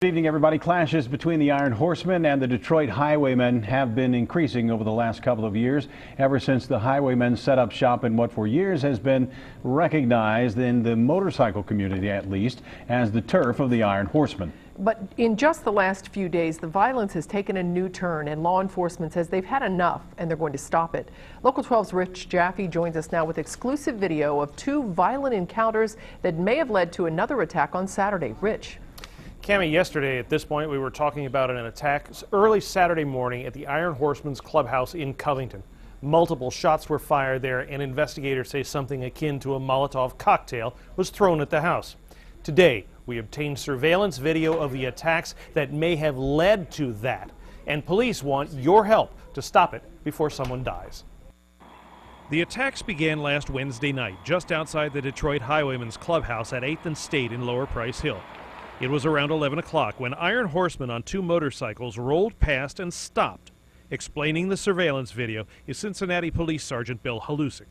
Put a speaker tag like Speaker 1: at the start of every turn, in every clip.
Speaker 1: Good evening, everybody. Clashes between the Iron Horsemen and the Detroit Highwaymen have been increasing over the last couple of years, ever since the Highwaymen set up shop in what for years has been recognized in the motorcycle community, at least, as the turf of the Iron Horsemen.
Speaker 2: But in just the last few days, the violence has taken a new turn, and law enforcement says they've had enough and they're going to stop it. Local 12's Rich Jaffe joins us now with exclusive video of two violent encounters that may have led to another attack on Saturday. Rich.
Speaker 3: Cammie, yesterday at this point we were talking about an attack early Saturday morning at the Iron Horsemen's clubhouse in Covington. Multiple shots were fired there, and investigators say something akin to a Molotov cocktail was thrown at the house. Today, we obtained surveillance video of the attacks that may have led to that, and police want your help to stop it before someone dies.
Speaker 4: The attacks began last Wednesday night, just outside the Detroit Highwaymen's clubhouse at 8th and State in Lower Price Hill. It was around 11 o'clock when Iron Horsemen on two motorcycles rolled past and stopped. Explaining the surveillance video is Cincinnati Police Sergeant Bill Halusik.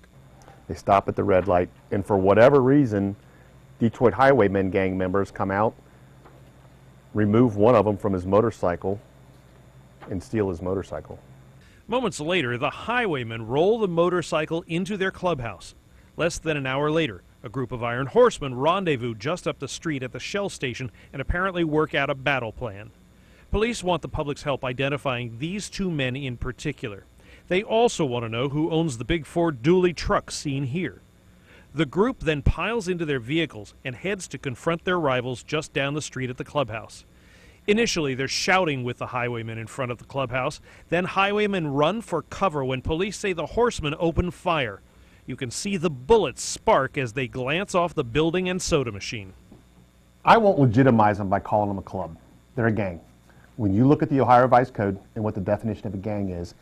Speaker 5: They stop at the red light, and for whatever reason, Detroit Highwaymen gang members come out, remove one of them from his motorcycle, and steal his motorcycle.
Speaker 4: Moments later, the Highwaymen roll the motorcycle into their clubhouse. Less than an hour later, a group of Iron Horsemen rendezvous just up the street at the Shell station and apparently work out a battle plan. Police want the public's help identifying these two men in particular. They also want to know who owns the big Ford dually truck seen here. The group then piles into their vehicles and heads to confront their rivals just down the street at the clubhouse. Initially, they're shouting with the Highwaymen in front of the clubhouse. Then Highwaymen run for cover when police say the Horsemen open fire. You can see the bullets spark as they glance off the building and soda machine.
Speaker 5: I won't legitimize them by calling them a club. They're a gang. When you look at the Ohio Revised Code and what the definition of a gang is,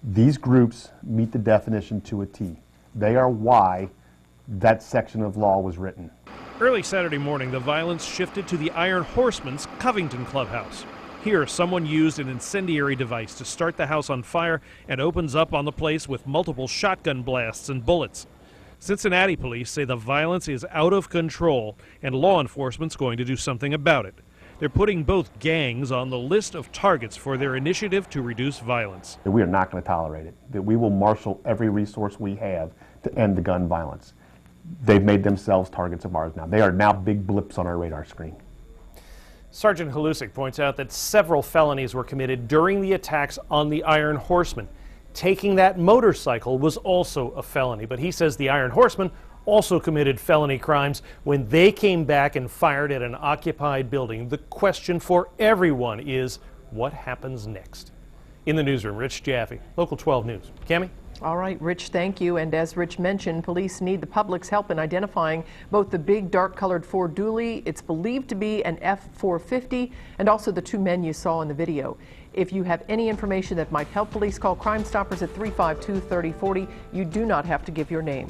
Speaker 5: these groups meet the definition to a T. They are why that section of law was written.
Speaker 4: Early Saturday morning, the violence shifted to the Iron Horsemen's Covington clubhouse. Here, someone used an incendiary device to start the house on fire and opens up on the place with multiple shotgun blasts and bullets. Cincinnati police say the violence is out of control and law enforcement's going to do something about it. They're putting both gangs on the list of targets for their initiative to reduce violence.
Speaker 5: We are not going to tolerate it. That we will marshal every resource we have to end the gun violence. They've made themselves targets of ours now. They are now big blips on our radar screen.
Speaker 3: Sergeant Halusik points out that several felonies were committed during the attacks on the Iron Horsemen. Taking that motorcycle was also a felony, but he says the Iron Horsemen also committed felony crimes when they came back and fired at an occupied building. The question for everyone is, what happens next? In the newsroom, Rich Jaffe, Local 12 News. Cammie?
Speaker 2: All right, Rich, thank you. And as Rich mentioned, police need the public's help in identifying both the big dark-colored Ford dually, it's believed to be an F-450, and also the two men you saw in the video. If you have any information that might help police, call Crime Stoppers at 352-3040. You do not have to give your name.